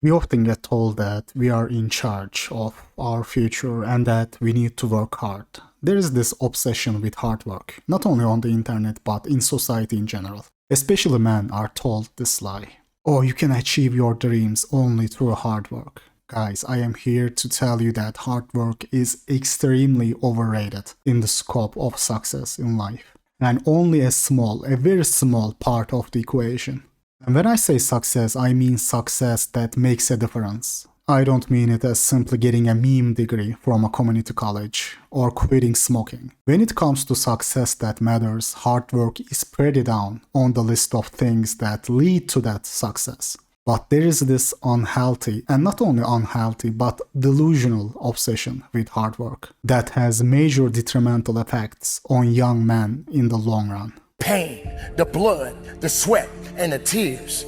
We often get told that we are in charge of our future and that we need to work hard. There is this obsession with hard work, not only on the internet but in society in general. Especially men are told this lie. Oh, you can achieve your dreams only through hard work. Guys, I am here to tell you that hard work is extremely overrated in the scope of success in life. And only a very small part of the equation. And when I say success, I mean success that makes a difference. I don't mean it as simply getting a meme degree from a community college or quitting smoking. When it comes to success that matters, hard work is pretty down on the list of things that lead to that success. But there is this unhealthy, and not only unhealthy, but delusional obsession with hard work that has major detrimental effects on young men in the long run. Pain, the blood, the sweat, and the tears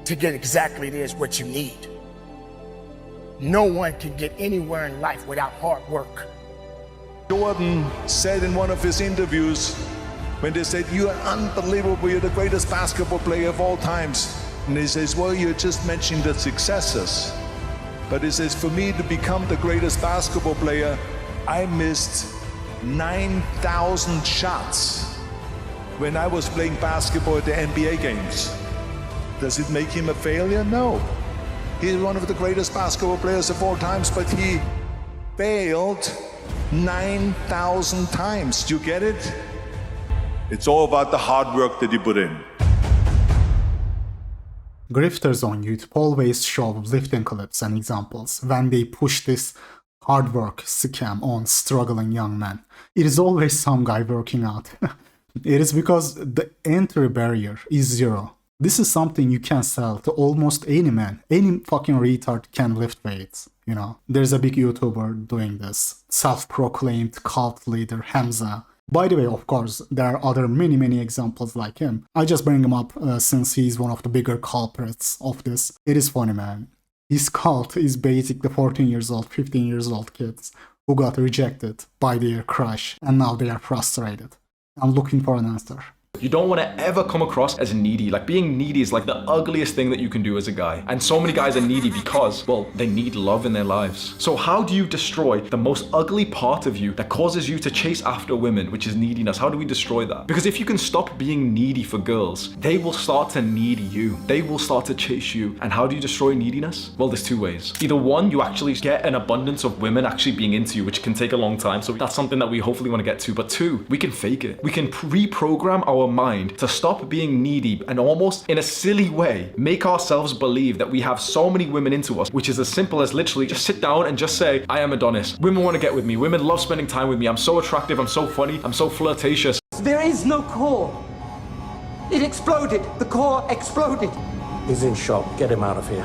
to get exactly this what you need. No one can get anywhere in life without hard work. Jordan said in one of his interviews, when they said, "You are unbelievable, you're the greatest basketball player of all times." And he says, "Well, you're just mentioning the successes." But he says, "For me to become the greatest basketball player, I missed 9,000 shots when I was playing basketball at the NBA games." Does it make him a failure? No. He's one of the greatest basketball players of all times, but he failed 9,000 times. Do you get it? It's all about the hard work that you put in. Grifters on YouTube always show lifting clips and examples when they push this hard work scam on struggling young men. It is always some guy working out. It is because the entry barrier is zero. This is something you can sell to almost any man. Any fucking retard can lift weights, you know. There's a big YouTuber doing this. Self-proclaimed cult leader Hamza. By the way, of course, there are other many examples like him. I just bring him up since he's one of the bigger culprits of this. It is funny, man. His cult is basically 14 years old, 15 years old kids who got rejected by their crush and now they are frustrated. I'm looking for an answer. You don't want to ever come across as needy. Like, being needy is like the ugliest thing that you can do as a guy. And so many guys are needy because, well, they need love in their lives. So how do you destroy the most ugly part of you that causes you to chase after women, which is neediness? How do we destroy that? Because if you can stop being needy for girls, they will start to need you. They will start to chase you. And how do you destroy neediness? Well, there's two ways. Either one, you actually get an abundance of women actually being into you, which can take a long time. So that's something that we hopefully want to get to. But two, we can fake it. We can reprogram our mind to stop being needy and almost in a silly way make ourselves believe that we have so many women into us, which is as simple as literally just sit down and just say, "I am Adonis. Women want to get with me. Women love spending time with me. I'm so attractive. I'm so funny. I'm so flirtatious." There is no core. It exploded. The core exploded. He's in shock. Get him out of here.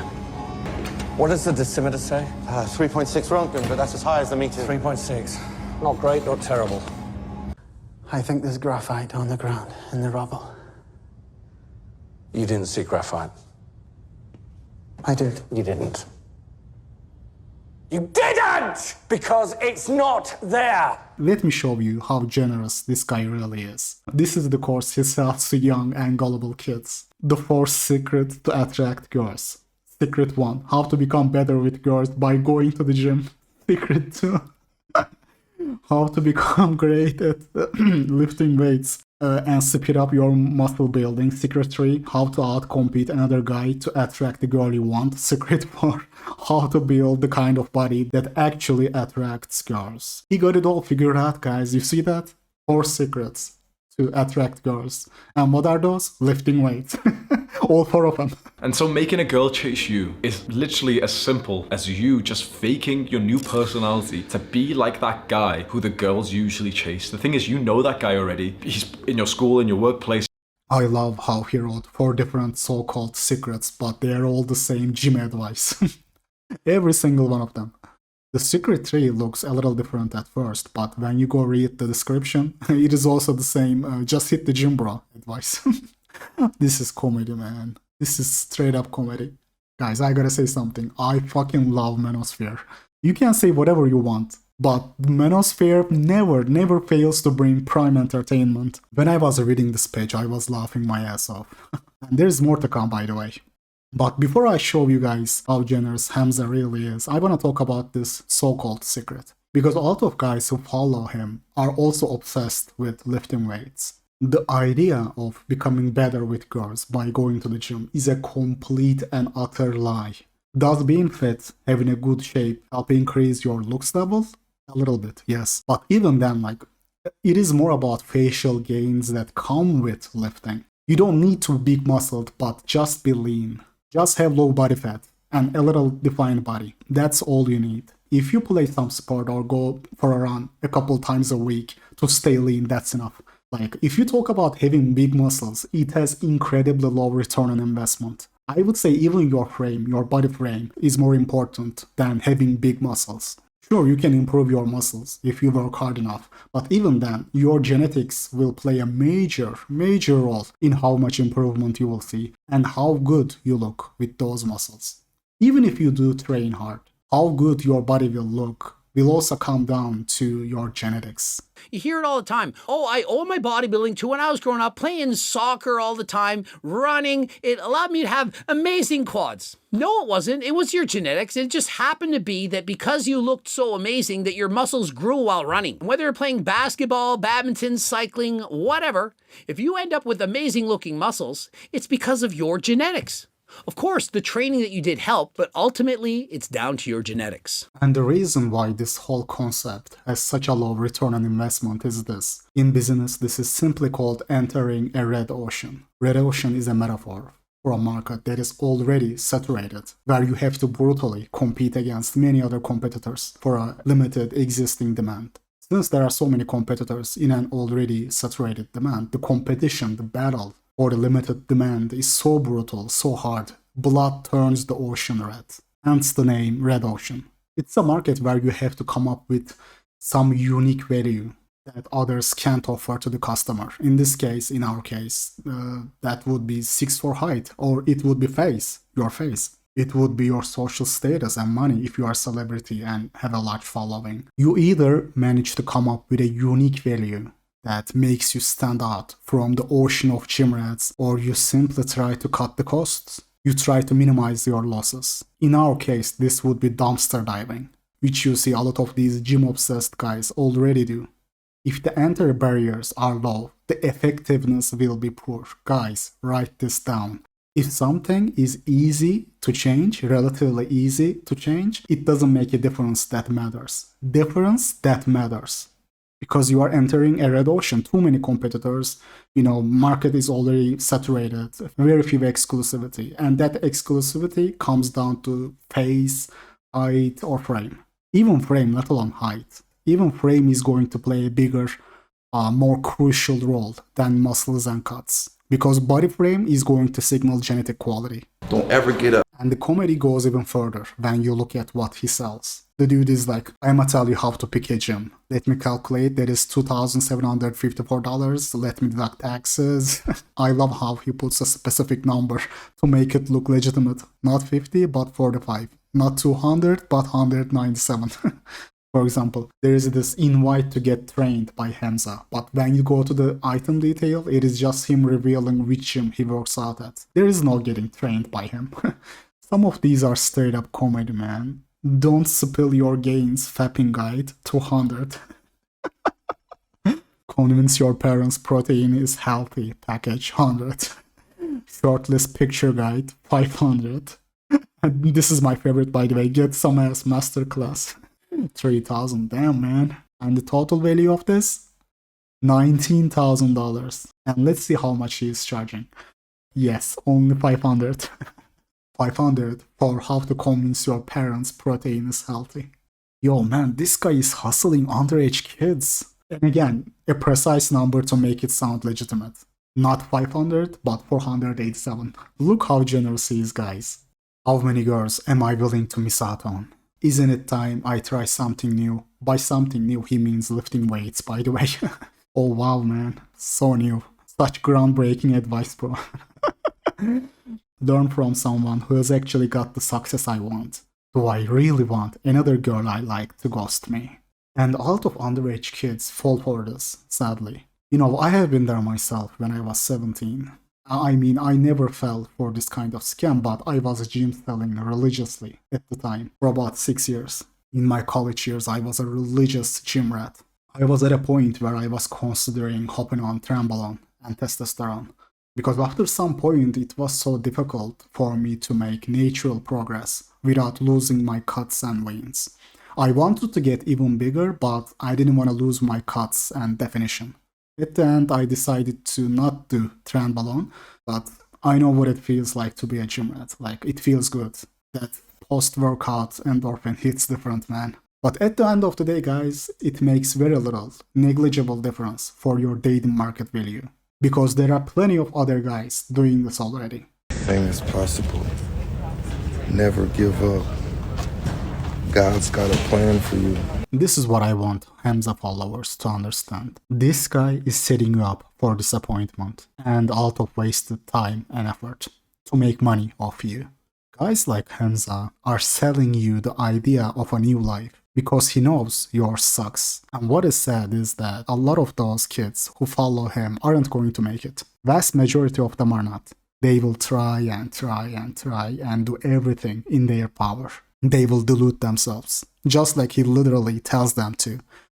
What does the dosimeter say? 3.6 Rontgen, but that's as high as the meter. 3.6. Not great, not terrible. I think there's graphite on the ground in the rubble. You didn't see graphite. I did. You didn't. You didn't! Because it's not there! Let me show you how generous this guy really is. This is the course he sells to young and gullible kids. The 4 secrets to attract girls. Secret 1, how to become better with girls by going to the gym. Secret 2, how to become great at lifting weights and speed up your muscle building. Secret 3, how to outcompete another guy to attract the girl you want. Secret 4, how to build the kind of body that actually attracts girls. He got it all figured out, guys. You see that? 4 secrets to attract girls. And what are those? Lifting weights. All 4 of them. And so making a girl chase you is literally as simple as you just faking your new personality to be like that guy who the girls usually chase. The thing is, you know that guy already. He's in your school, in your workplace. I love how he wrote 4 different so-called secrets, but they're all the same gym advice. Every single one of them. The secret 3 looks a little different at first, but when you go read the description, it is also the same, just hit the gym bro advice. This is comedy, man. This is straight up comedy. Guys, I gotta say something. I fucking love Manosphere. You can say whatever you want, but Manosphere never fails to bring prime entertainment. When I was reading this page, I was laughing my ass off. And there's more to come, by the way. But before I show you guys how generous Hamza really is, I wanna talk about this so-called secret. Because a lot of guys who follow him are also obsessed with lifting weights. The idea of becoming better with girls by going to the gym is a complete and utter lie. Does being fit, having a good shape, help increase your looks levels? A little bit, yes. But even then, like, it is more about facial gains that come with lifting. You don't need to be big muscled, but just be lean. Just have low body fat and a little defined body. That's all you need. If you play some sport or go for a run a couple times a week to stay lean, that's enough. Like, if you talk about having big muscles, it has incredibly low return on investment. I would say even your frame, your body frame, is more important than having big muscles. Sure, you can improve your muscles if you work hard enough, but even then, your genetics will play a major role in how much improvement you will see and how good you look with those muscles. Even if you do train hard, how good your body will look will also come down to your genetics. You hear it all the time. Oh, I owe my bodybuilding to when I was growing up, playing soccer all the time, running. It allowed me to have amazing quads. No, it wasn't. It was your genetics. It just happened to be that because you looked so amazing that your muscles grew while running. Whether you're playing basketball, badminton, cycling, whatever, if you end up with amazing looking muscles, it's because of your genetics. Of course, the training that you did helped, but ultimately, it's down to your genetics. And the reason why this whole concept has such a low return on investment is this. In business, this is simply called entering a red ocean. Red ocean is a metaphor for a market that is already saturated, where you have to brutally compete against many other competitors for a limited existing demand. Since there are so many competitors in an already saturated demand, the competition, the battle, or the limited demand is so brutal, so hard, blood turns the ocean red. Hence the name Red Ocean. It's a market where you have to come up with some unique value that others can't offer to the customer. In this case, in our case, that would be 6'4" height, or it would be your face. It would be your social status and money if you are a celebrity and have a large following. You either manage to come up with a unique value that makes you stand out from the ocean of gym rats, or you simply try to cut the costs. You try to minimize your losses. In our case, this would be dumpster diving, which you see a lot of these gym-obsessed guys already do. If the entry barriers are low, the effectiveness will be poor. Guys, write this down. If something is easy to change, relatively easy to change, it doesn't make a difference that matters. Difference that matters. Because you are entering a red ocean, too many competitors, market is already saturated, very few exclusivity. And that exclusivity comes down to face, height, or frame. Even frame, let alone height. Even frame is going to play a bigger, more crucial role than muscles and cuts. Because body frame is going to signal genetic quality. Don't ever get up. And the comedy goes even further when you look at what he sells. The dude is like, I'ma tell you how to pick a gym. Let me calculate, that is $2,754. Let me deduct taxes. I love how he puts a specific number to make it look legitimate. Not 50, but 45. Not 200, but 197. For example, there is this invite to get trained by Hamza, but when you go to the item detail, it is just him revealing which gym he works out at. There is no getting trained by him. Some of these are straight up comedy, man. Don't spill your gains, fapping guide, 200. Convince your parents protein is healthy, package, 100. Shortlist picture guide, 500. And this is my favorite, by the way, get some ass masterclass. 3,000, damn man. And the total value of this? $19,000. And let's see how much he is charging. Yes, only 500. 500 for how to convince your parents protein is healthy. Yo man, this guy is hustling underage kids. And again, a precise number to make it sound legitimate. Not 500, but 487. Look how generous he is, guys. How many girls am I willing to miss out on? Isn't it time I try something new? By something new, he means lifting weights, by the way. Oh wow, man. So new. Such groundbreaking advice, bro. Learn from someone who has actually got the success I want. Do I really want another girl I like to ghost me? And a lot of underage kids fall for this, sadly. I have been there myself when I was 17. I mean, I never fell for this kind of scam, but I was gym selling religiously at the time for about 6 years. In my college years, I was a religious gym rat. I was at a point where I was considering hopping on trampoline and testosterone, because after some point it was so difficult for me to make natural progress without losing my cuts and veins. I wanted to get even bigger, but I didn't want to lose my cuts and definition. At the end, I decided to not do trampoline, but I know what it feels like to be a gym rat. Like, it feels good. That post-workout endorphin hits different, man. But at the end of the day, guys, it makes very little, negligible difference for your dating market value. Because there are plenty of other guys doing this already. Anything is possible. Never give up. God's got a plan for you. This is what I want Hamza followers to understand. This guy is setting you up for disappointment and a lot of wasted time and effort to make money off you. Guys like Hamza are selling you the idea of a new life because he knows yours sucks. And what is sad is that a lot of those kids who follow him aren't going to make it. Vast majority of them are not. They will try and try and try and do everything in their power. They will delude themselves, just like he literally tells them to,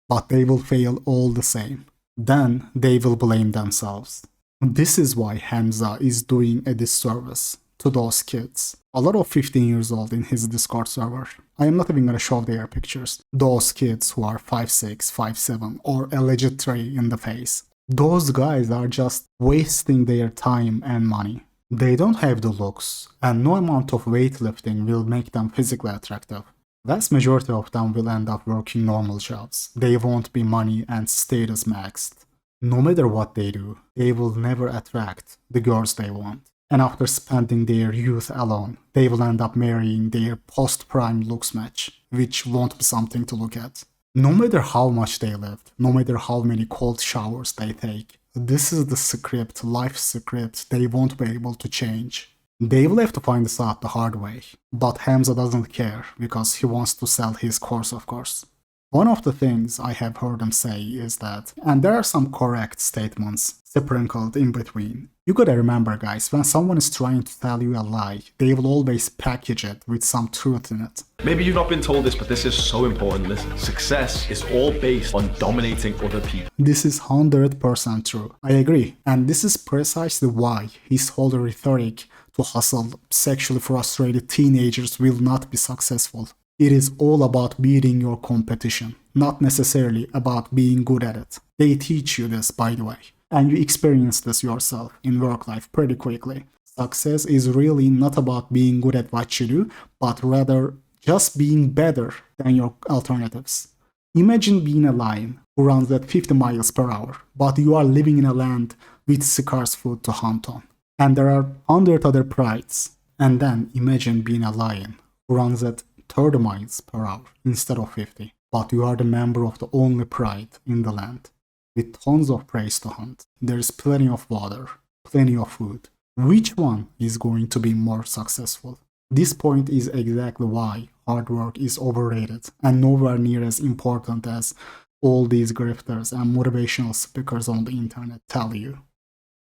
but they will fail all the same. Then they will blame themselves. This is why Hamza is doing a disservice to those kids. A lot of 15 years old in his Discord server. I am not even gonna show their pictures. Those kids who are 5'6", 5'7", or a legit 3 in the face. Those guys are just wasting their time and money. They don't have the looks, and no amount of weightlifting will make them physically attractive. Vast majority of them will end up working normal jobs. They won't be money and status maxed. No matter what they do, they will never attract the girls they want. And after spending their youth alone, they will end up marrying their post-prime looks match, which won't be something to look at. No matter how much they lift, no matter how many cold showers they take, this is the script, life script they won't be able to change. They will have to find this out the hard way, but Hamza doesn't care because he wants to sell his course, of course. One of the things I have heard him say is that, and there are some correct statements sprinkled in between. You gotta remember, guys, when someone is trying to tell you a lie, they will always package it with some truth in it. Maybe you've not been told this, but this is so important. Listen, success is all based on dominating other people. This is 100% true. I agree. And this is precisely why his whole rhetoric to hustle sexually frustrated teenagers will not be successful. It is all about beating your competition, not necessarily about being good at it. They teach you this, by the way. And you experience this yourself in work life pretty quickly. Success is really not about being good at what you do, but rather just being better than your alternatives. Imagine being a lion who runs at 50 miles per hour, but you are living in a land with scarce food to hunt on. And there are 100 other prides. And then imagine being a lion who runs at 30 miles per hour instead of 50, but you are the member of the only pride in the land. With tons of prey to hunt, there's plenty of water, plenty of food. Which one is going to be more successful? This point is exactly why hard work is overrated and nowhere near as important as all these grifters and motivational speakers on the internet tell you.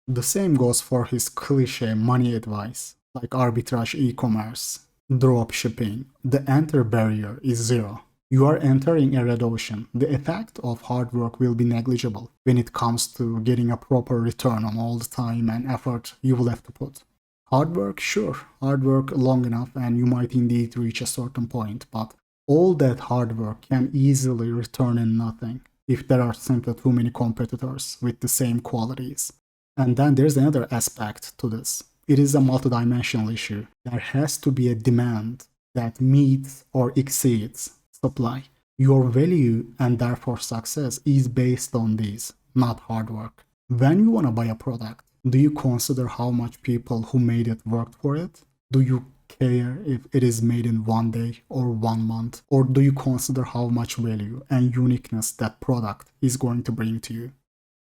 The same goes for his cliche money advice, like arbitrage e-commerce, dropshipping. The entry barrier is zero. You are entering a red ocean. The effect of hard work will be negligible when it comes to getting a proper return on all the time and effort you will have to put. Hard work, sure, hard work long enough and you might indeed reach a certain point, but all that hard work can easily return in nothing if there are simply too many competitors with the same qualities. And then there's another aspect to this. It is a multidimensional issue. There has to be a demand that meets or exceeds supply. Your value and therefore success is based on these, not hard work. When you want to buy a product, do you consider how much people who made it worked for it? Do you care if it is made in 1 day or 1 month? Or do you consider how much value and uniqueness that product is going to bring to you?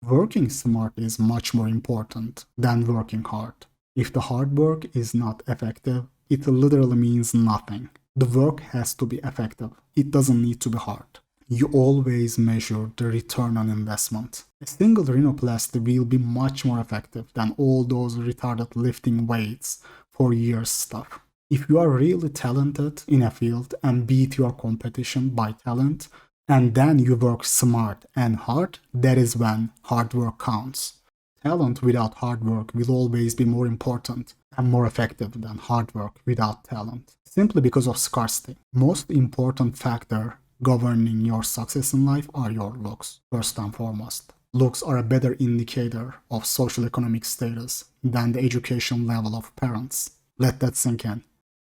Working smart is much more important than working hard. If the hard work is not effective, it literally means nothing. The work has to be effective. It doesn't need to be hard. You always measure the return on investment. A single rhinoplasty will be much more effective than all those retarded lifting weights for years stuff. If you are really talented in a field and beat your competition by talent, and then you work smart and hard, that is when hard work counts. Talent without hard work will always be more important and more effective than hard work without talent, simply because of scarcity. Most important factor governing your success in life are your looks, first and foremost. Looks are a better indicator of social economic status than the education level of parents. Let that sink in.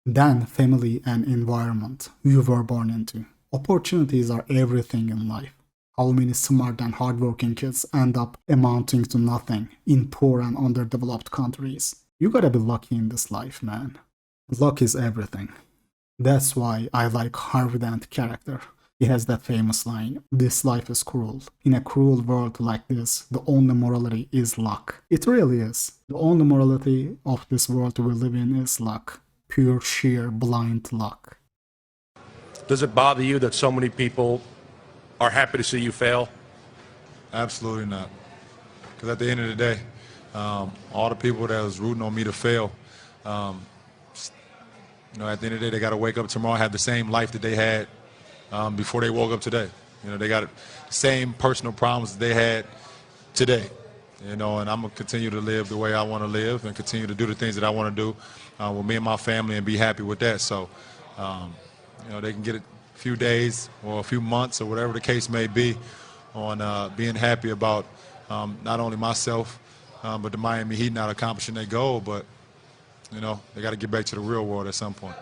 Then family and environment you were born into. Opportunities are everything in life. How many smart and hardworking kids end up amounting to nothing in poor and underdeveloped countries? You gotta be lucky in this life, man. Luck is everything. That's why I like Harvey Dent character. He has that famous line, "This life is cruel. In a cruel world like this, the only morality is luck." It really is. The only morality of this world we live in is luck. Pure, sheer, blind luck. Does it bother you that so many people are happy to see you fail? Absolutely not. Because at the end of the day, all the people that was rooting on me to fail, at the end of the day, they got to wake up tomorrow and have the same life that they had before they woke up today. They got the same personal problems that they had today. And I'm going to continue to live the way I want to live and continue to do the things that I want to do with me and my family and be happy with that. So, they can get a few days or a few months or whatever the case may be on being happy about not only myself, but the Miami Heat not accomplishing their goal, but, they got to get back to the real world at some point.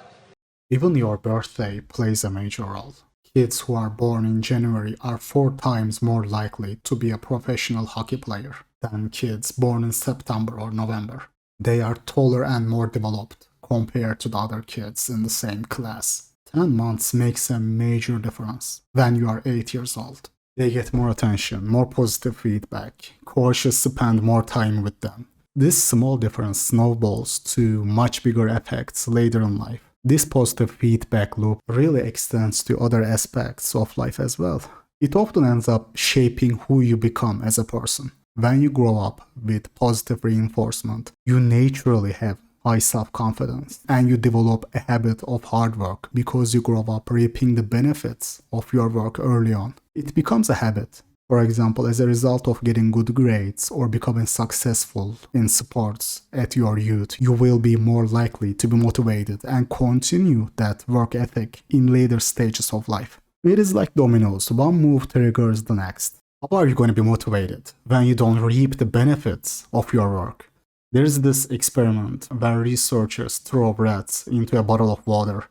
Even your birthday plays a major role. Kids who are born in January are 4 times more likely to be a professional hockey player than kids born in September or November. They are taller and more developed compared to the other kids in the same class. 10 months makes a major difference when you are 8 years old. They get more attention, more positive feedback, coaches spend more time with them. This small difference snowballs to much bigger effects later in life. This positive feedback loop really extends to other aspects of life as well. It often ends up shaping who you become as a person. When you grow up with positive reinforcement, you naturally have high self-confidence and you develop a habit of hard work because you grow up reaping the benefits of your work early on. It becomes a habit. For example, as a result of getting good grades or becoming successful in sports at your youth, you will be more likely to be motivated and continue that work ethic in later stages of life. It is like dominoes, one move triggers the next. How are you going to be motivated when you don't reap the benefits of your work? There is this experiment where researchers throw rats into a bottle of water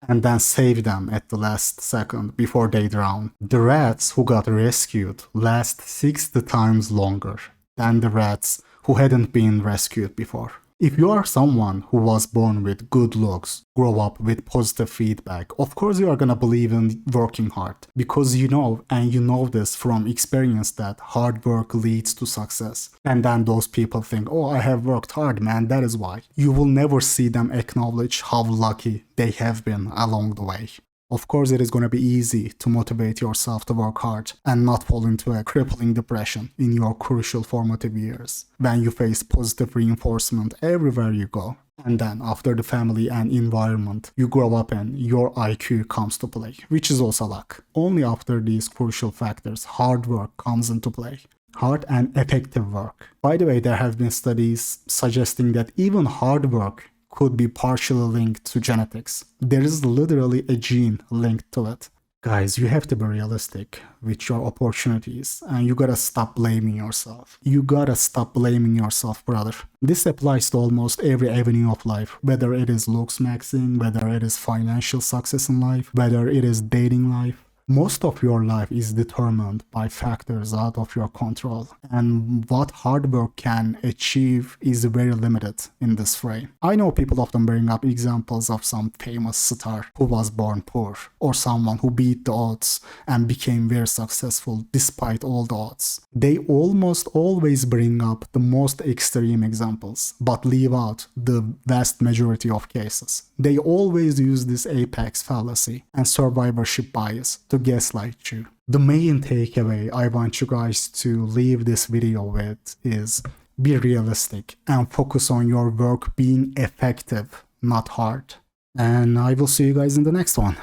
and then save them at the last second before they drown. The rats who got rescued last 60 times longer than the rats who hadn't been rescued before. If you are someone who was born with good looks, grow up with positive feedback, of course you are gonna believe in working hard because you know this from experience that hard work leads to success. And then those people think, oh, I have worked hard, man, that is why. You will never see them acknowledge how lucky they have been along the way. Of course, it is going to be easy to motivate yourself to work hard and not fall into a crippling depression in your crucial formative years when you face positive reinforcement everywhere you go. And then after the family and environment you grow up in, your IQ comes to play, which is also luck. Only after these crucial factors, hard work comes into play. Hard and effective work. By the way, there have been studies suggesting that even hard work could be partially linked to genetics. There is literally a gene linked to it. Guys, you have to be realistic with your opportunities and you gotta stop blaming yourself. You gotta stop blaming yourself, brother. This applies to almost every avenue of life, whether it is looks maxing, whether it is financial success in life, whether it is dating life. Most of your life is determined by factors out of your control, and what hard work can achieve is very limited in this frame. I know people often bring up examples of some famous star who was born poor, or someone who beat the odds and became very successful despite all the odds. They almost always bring up the most extreme examples, but leave out the vast majority of cases. They always use this apex fallacy and survivorship bias to to gaslight you. The main takeaway I want you guys to leave this video with is be realistic and focus on your work being effective, not hard. And I will see you guys in the next one.